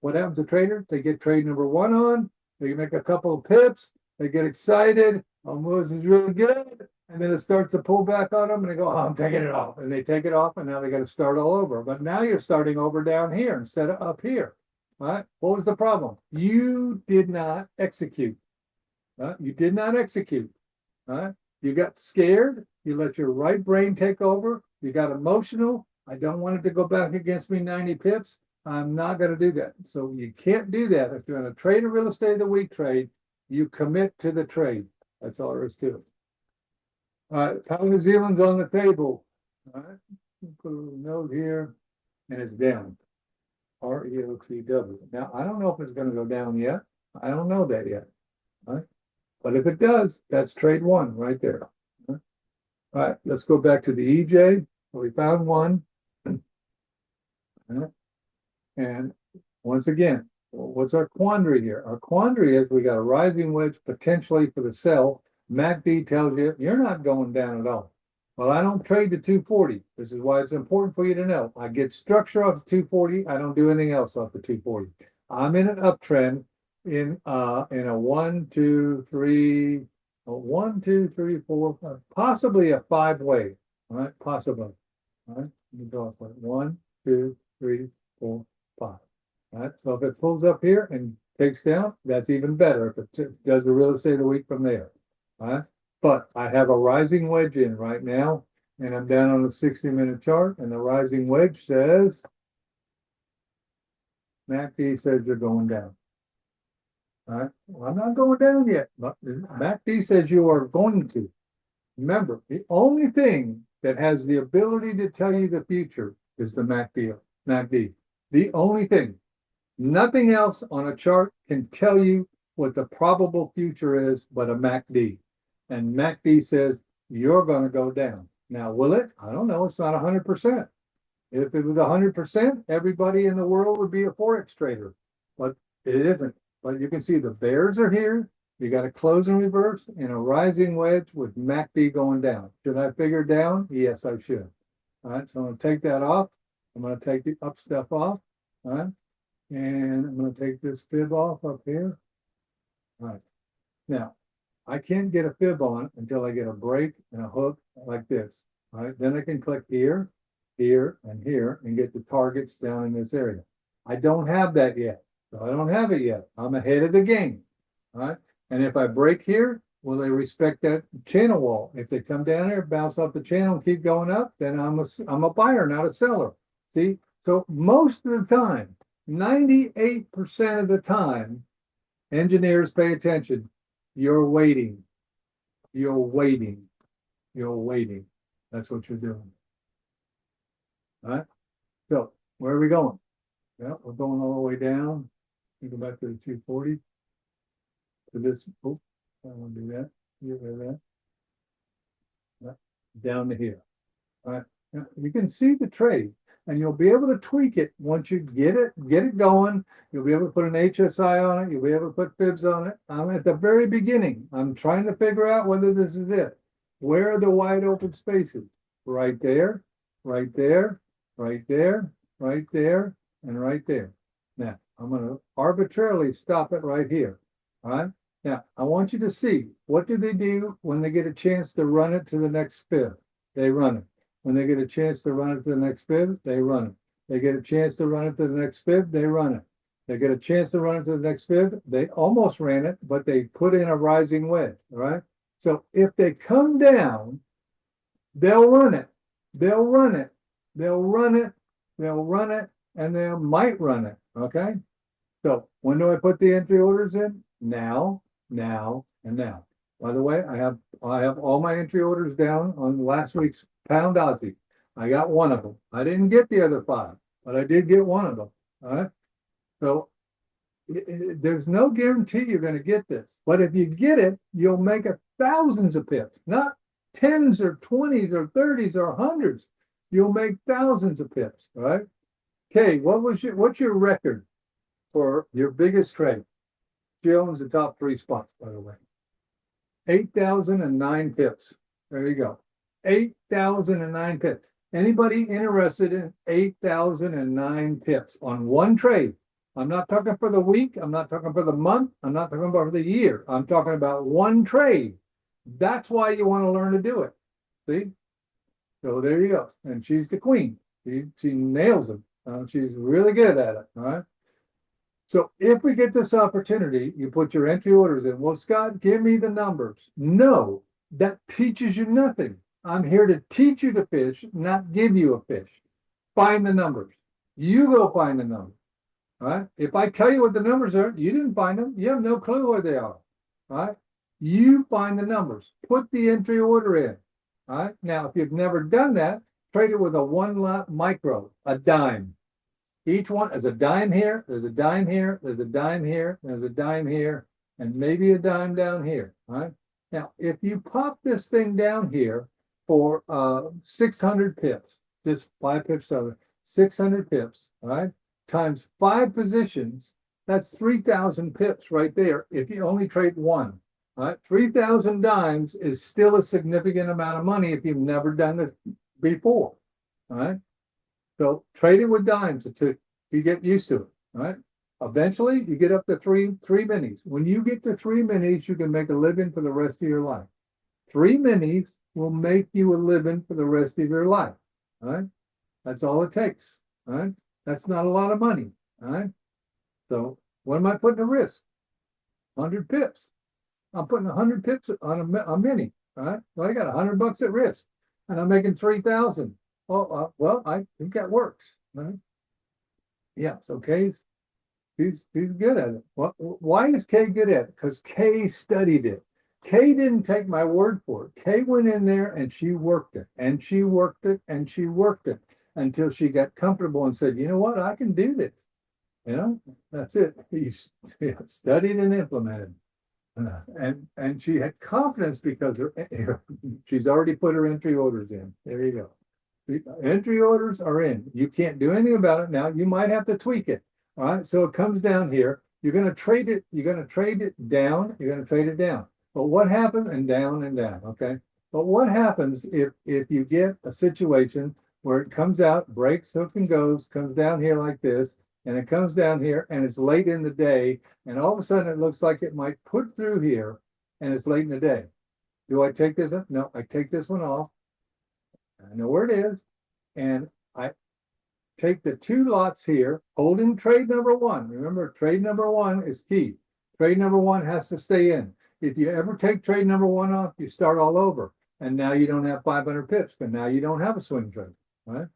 What happens to traders? They get trade number one on, they make a couple of pips, they get excited, oh, this is really good. And then it starts to pull back on them and they go, oh, I'm taking it off. And they take it off and now they got to start all over. But now you're starting over down here instead of up here. Right? What was the problem? You did not execute. Right? You did not execute. Right? You got scared. You let your right brain take over. You got emotional. I don't want it to go back against me 90 pips. I'm not going to do that. So you can't do that. If you're going to trade a real estate of the week trade, you commit to the trade. That's all there is to it. All right, pound New Zealand's on the table. All right, put a little note here, and it's down. REOTW. Now, I don't know if it's going to go down yet. I don't know that yet. All right, but if it does, that's trade one right there. All right, let's go back to the EJ. We found one. All right. And once again, what's our quandary here? Our quandary is we got a rising wedge potentially for the sell. MACD tells you you're not going down at all. Well, I don't trade the 240. This is why it's important for you to know. I get structure off the 240. I don't do anything else off the 240. I'm in an uptrend in a 1, 2, 3, 1, 2, 3, 4, 5, possibly a 5-way. All right, possibly. All right, let me go off 1, 2, 3, 4, 5. All right, so if it pulls up here and takes down, that's even better. If it does the real estate of the week from there. All right, but I have a rising wedge in right now, and I'm down on the 60-minute chart, and the rising wedge says, MACD says you're going down. All right, well, I'm not going down yet, but MACD says you are going to. Remember, the only thing that has the ability to tell you the future is the MACD. The only thing. Nothing else on a chart can tell you what the probable future is but a MACD. And MACD says you're going to go down. Now, will it? I don't know. It's not 100%. If it was 100%, everybody in the world would be a Forex trader. But it isn't. But you can see the bears are here. You got a close and reverse and a rising wedge with MACD going down. Should I figure down? Yes, I should. All right, so I'm going to take that off. I'm going to take the up stuff off. All right, and I'm going to take this fib off up here. All right, now I can't get a fib on until I get a break and a hook like this. All right, then I can click here, here, and here and get the targets down in this area. I don't have that yet, so I don't have it yet. I'm ahead of the game. All right, and if I break here, Will they respect that channel wall? If they come down here, bounce off the channel and keep going up, then I'm a buyer, not a seller. See? So most of the time, 98% of the time, engineers pay attention. You're waiting. You're waiting. You're waiting. That's what you're doing. All right. So where are we going? Yeah, we're going all the way down. We go back to the 240. To this. Oh, I don't want to do that. Get rid of that. Yeah, down to here. All right. Now, you can see the trade, and you'll be able to tweak it once you get it going. You'll be able to put an HSI on it. You'll be able to put fibs on it. I'm at the very beginning. I'm trying to figure out whether this is it. Where are the wide open spaces? Right there, right there, right there, right there, and right there. Now, I'm going to arbitrarily stop it right here. All right. Now, I want you to see, what do they do when they get a chance to run it to the next fib? They run it. When they get a chance to run it to the next fib, they run it. They get a chance to run it to the next fib, they run it. They get a chance to run it to the next fib, they almost ran it, but they put in a rising wedge. All right. So if they come down, they'll run it. They'll run it. They'll run it. They'll run it, and they might run it. Okay. So when do I put the entry orders in? Now, now, and now. By the way, I have all my entry orders down on last week's pound Aussie. I got one of them. I didn't get the other 5, but I did get one of them. All right. So there's no guarantee you're going to get this, but if you get it, you'll make thousands of pips, not tens or 20s or 30s or hundreds. You'll make thousands of pips. All right. Okay. What's your record for your biggest trade? She owns the top 3 spots, by the way. 8,009 pips. There you go. 8,009 pips. Anybody interested in 8,009 pips on one trade? I'm not talking for the week. I'm not talking for the month. I'm not talking about for the year. I'm talking about one trade. That's why you want to learn to do it. See? So there you go. And she's the queen. She nails them. She's really good at it. All right. So if we get this opportunity, you put your entry orders in. Well, Scott, give me the numbers. No, that teaches you nothing. I'm here to teach you to fish, not give you a fish. Find the numbers. You go find the numbers. All right. If I tell you what the numbers are, you didn't find them. You have no clue where they are. All right. You find the numbers. Put the entry order in. All right. Now, if you've never done that, trade it with a 1 lot micro, a dime. Each one is a dime here, there's a dime here, there's a dime here, there's a dime here, and maybe a dime down here. All right. Now, if you pop this thing down here for 600 pips, just 5 pips over, 600 pips, all right, times 5 positions, that's 3,000 pips right there if you only trade one. All right. 3,000 dimes is still a significant amount of money if you've never done this before. All right. So trade it with dimes until you get used to it. All right. Eventually, you get up to three minis. When you get to 3 minis, you can make a living for the rest of your life. 3 minis will make you a living for the rest of your life. All right. That's all it takes. All right. That's not a lot of money. All right. So what am I putting at risk? 100 pips. I'm putting 100 pips on a mini. All right. Well, I got $100 at risk, and I'm making 3,000. Oh, well, I think that works. Right? Yeah. So Kay's he's good at it. Why is Kay good at it? Because Kay studied it. Kay didn't take my word for it. Kay went in there and she worked it, and she worked it, and she worked it until she got comfortable and said, "You know what? I can do this." You know, that's it. He studied and implemented. And she had confidence because she's already put her entry orders in. There you go. The entry orders are in. You can't do anything about it now. You might have to tweak it. All right. So it comes down here. You're going to trade it. You're going to trade it down. You're going to trade it down. But what happens? And down and down. Okay. But what happens if you get a situation where it comes out, breaks, hook and goes, comes down here like this, and it comes down here and it's late in the day, and all of a sudden it looks like it might put through here, and it's late in the day. Do I take this? No, I take this one off. I know where it is, and I take the 2 lots here, holding trade number 1. Remember, trade number 1 is key. Trade number 1 has to stay in. if you ever take trade number one off, you start all over. And now you don't have 500 pips, but now you don't have a swing trade, right?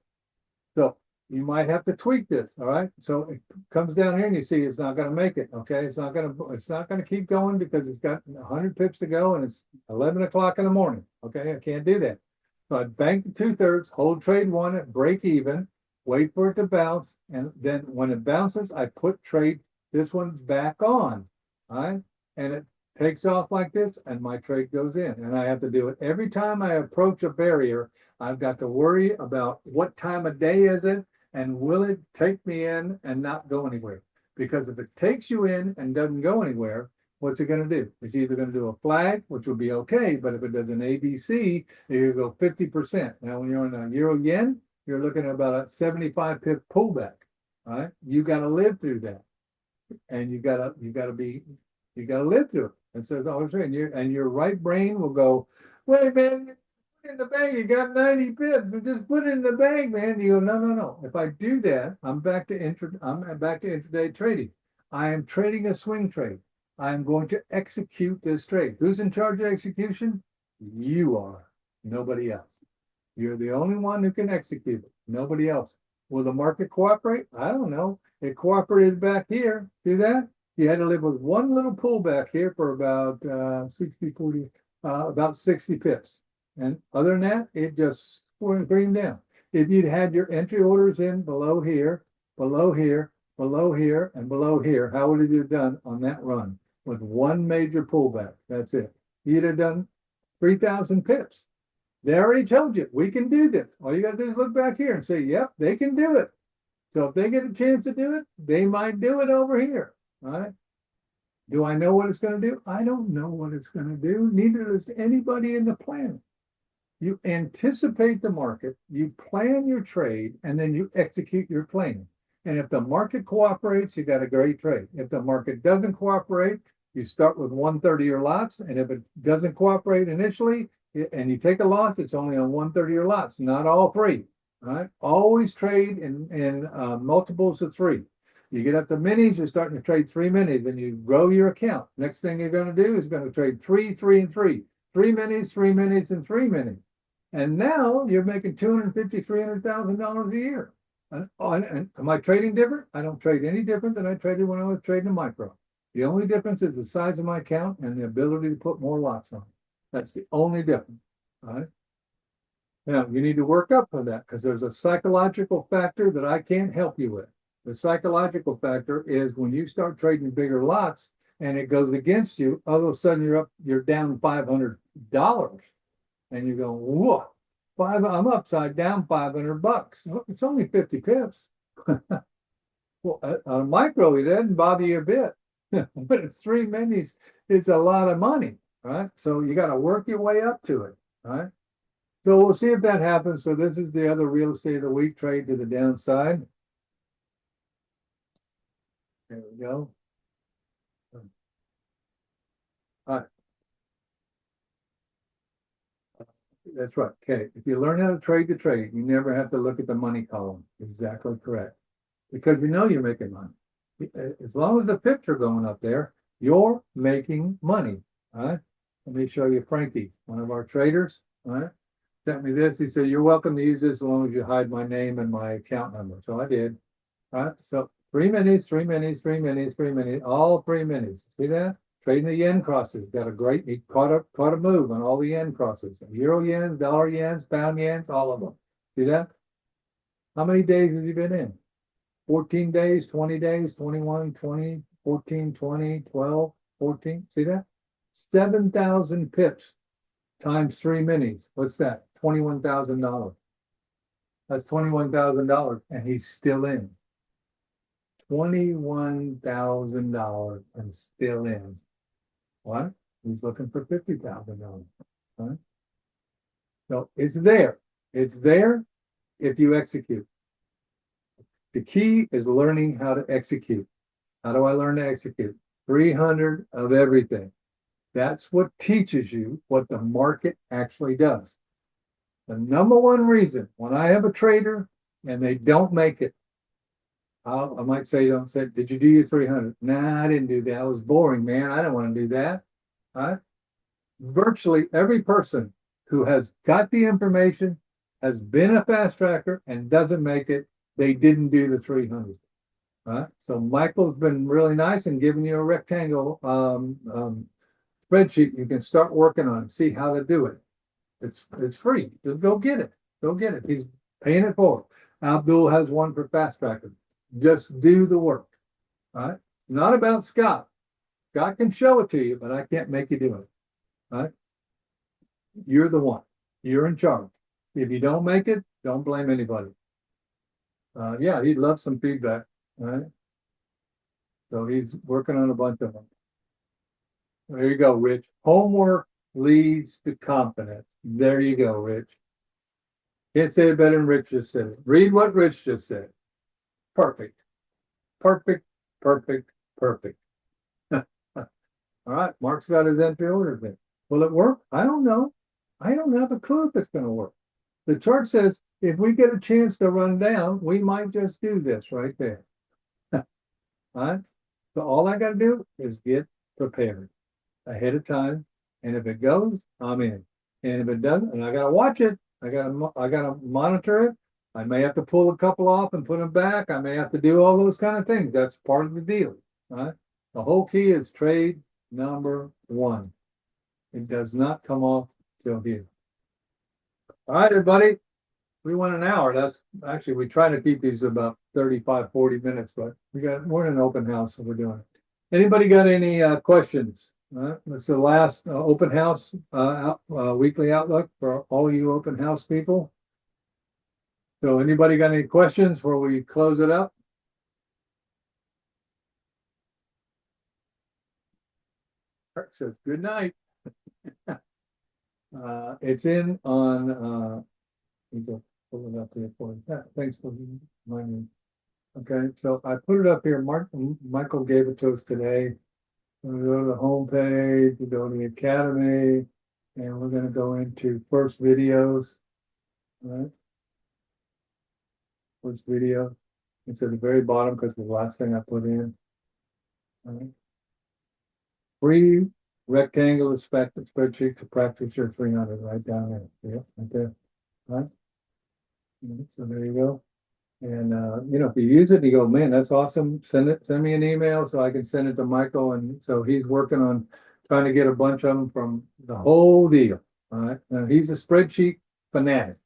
So you might have to tweak this, all right? So it comes down here and you see it's not going to make it, okay? It's not going to keep going because it's got 100 pips to go and it's 11 o'clock in the morning, okay? I can't do that. So I bank the 2/3, hold trade one at break even, wait for it to bounce, and then when it bounces, I put trade this one's back on, all right? And it takes off like this and my trade goes in. And I have to do it every time I approach a barrier. I've got to worry about what time of day is it and will it take me in and not go anywhere? Because if it takes you in and doesn't go anywhere, what's it going to do? It's either going to do a flag, which will be okay, but if it does an ABC, you go 50%. Now, when you're on a euro yen, you're looking at about a 75 pip pullback. All right, you got to live through that, and you got to live through it. And so I was saying, your right brain will go, wait, man, put it in the bank. You got 90 pips, but just put it in the bank, man. You go, no. If I do that, I'm back to intraday trading. I am trading a swing trade. I'm going to execute this trade. Who's in charge of execution? You are. Nobody else. You're the only one who can execute it. Nobody else. Will the market cooperate? I don't know. It cooperated back here. See that? You had to live with one little pullback here for about 40, about 60 pips. And other than that, it just screamed down. If you'd had your entry orders in below here, below here, below here, and below here, how would you have done on that run? With one major pullback. That's it. You'd have done 3,000 pips. They already told you, we can do this. All you got to do is look back here and say, yep, they can do it. So if they get a chance to do it, they might do it over here. All right. Do I know what it's going to do? I don't know what it's going to do. Neither does anybody in the planet. You anticipate the market, you plan your trade, and then you execute your plan. And if the market cooperates, you got a great trade. If the market doesn't cooperate, you start with 1/3 of your lots. And if it doesn't cooperate initially, and you take a loss, it's only on 1/3 of your lots, not all three. All right. Always trade in multiples of three. You get up to minis, you're starting to trade 3 minis, and you grow your account. Next thing you're going to do is going to trade 3, 3, and 3. 3 minis, 3 minis, and 3 minis. And now you're making $250,000, $300,000 a year. And am I trading different? I don't trade any different than I traded when I was trading a micro. The only difference is the size of my account and the ability to put more lots on. That's the only difference. All right. Now you need to work up for that because there's a psychological factor that I can't help you with. The psychological factor is when you start trading bigger lots and it goes against you, all of a sudden you're down $500, and you go, whoa, I'm upside down $500. Well, it's only 50 pips. Well, on a micro, it doesn't bother you a bit, but it's 3 minis. It's a lot of money, right? So you got to work your way up to it, right? So we'll see if that happens. So this is the other real estate of the week trade to the downside. There we go. All right. That's right. Okay. If you learn how to trade the trade, you never have to look at the money column. Exactly correct. Because you know you're making money. As long as the pips are going up there, you're making money. All right. Let me show you Frankie, one of our traders. All right. Sent me this. He said, you're welcome to use this as long as you hide my name and my account number. So I did. All right. So 3 minis, 3 minis, 3 minis, 3 minis, all 3 minis. See that? Trading the yen crosses. Got a great, he caught a move on all the yen crosses. Euro yens, dollar yens, pound yens, all of them. See that? How many days has he been in? 14 days, 20 days, 21, 20, 14, 20, 12, 14. See that? 7,000 pips times 3 minis. What's that? $21,000. That's $21,000, and he's still in. $21,000 and still in. What? He's looking for $50,000. Right? So it's there. It's there if you execute. The key is learning how to execute. How do I learn to execute? 300 of everything. That's what teaches you what the market actually does. The number one reason when I have a trader and they don't make it, I might say, did you do your 300? Nah, I didn't do that. It was boring, man. I don't want to do that. All right. Virtually every person who has got the information, has been a fast tracker and doesn't make it, they didn't do the 300. Right. So Michael's been really nice and giving you a rectangle spreadsheet. You can start working on it, see how to do it. It's free. Just go get it. Go get it. He's paying it forward. Abdul has one for fast tracker. Just do the work. All right. Not about Scott. Scott can show it to you, but I can't make you do it. All right. You're the one. You're in charge. If you don't make it, don't blame anybody. Yeah, he'd love some feedback. All right. So he's working on a bunch of them. There you go, Rich. Homework leads to confidence. There you go, Rich. Can't say it better than Rich just said it. Read what Rich just said. Perfect. Perfect, perfect, perfect. All right, Mark's got his entry order thing. Will it work? I don't know. I don't have a clue if it's going to work. The chart says if we get a chance to run down, we might just do this right there. All right. So all I got to do is get prepared ahead of time. And if it goes, I'm in. And if it doesn't, and I got to watch it, I got to monitor it. I may have to pull a couple off and put them back. I may have to do all those kind of things. That's part of the deal. Right. The whole key is trade number one. It does not come off till here. All right, everybody. We went an hour. That's actually, we try to keep these about 35, 40 minutes, but we're in an open house, so we're doing it. Anybody got any questions? This is the last open house weekly outlook for all you open house people. So anybody got any questions before we close it up? Kirk says good night. It's in on pull it up here for you. Thanks for reminding me. Okay, so I put it up here. Michael gave it to us today. We're going to go to the home page, we go to the academy, and we're going to go into first videos. All right. First video. It's at the very bottom because the last thing I put in. All right. Free rectangular spreadsheet to practice your 300 right down there. Yeah, right there. All right. So there you go. And if you use it, you go, man, that's awesome. Send me an email so I can send it to Michael. And so he's working on trying to get a bunch of them from the whole deal. All right. Now he's a spreadsheet fanatic.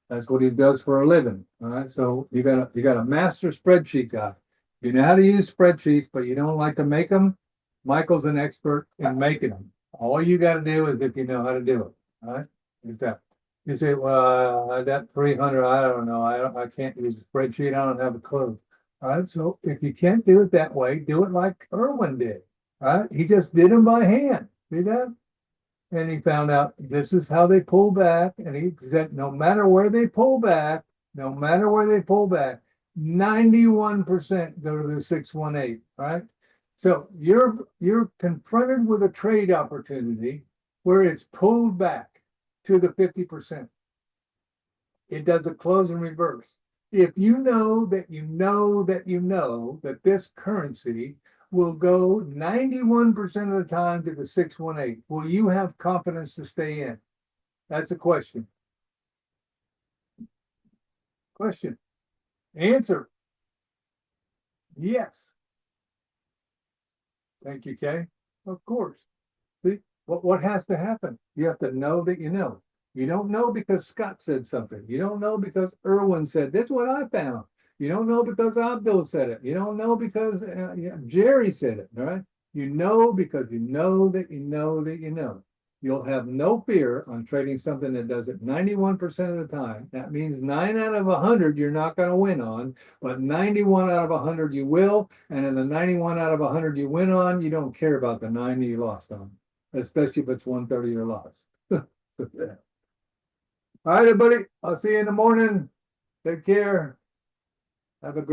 That's what he does for a living. All right. So you got a master spreadsheet guy. You know how to use spreadsheets, but you don't like to make them. Michael's an expert in making them. All you got to do is if you know how to do it. All right. Exactly. You say, well, that 300, I don't know. I can't use a spreadsheet. I don't have a clue. All right. So if you can't do it that way, do it like Irwin did. All right. He just did them by hand. See that? And he found out this is how they pull back. And he said, no matter where they pull back, 91% go to the 618. Right. So you're confronted with a trade opportunity where it's pulled back to the 50%. It does a close and reverse. If you know that this currency will go 91% of the time to the 618, will you have confidence to stay in? That's a question. Question. Answer. Yes. Thank you, Kay. Of course. See, what has to happen? You have to know that you know. You don't know because Scott said something. You don't know because Irwin said, that's what I found. You don't know because Abdul said it. You don't know because Jerry said it, all right? You know because you know that you know that you know. You'll have no fear on trading something that does it 91% of the time. That means 9 out of 100 you're not going to win on, but 91 out of 100 you will. And in the 91 out of 100 you win on, you don't care about the 90 you lost on, especially if it's 1/3 your loss. All right, everybody. I'll see you in the morning. Take care. Have a great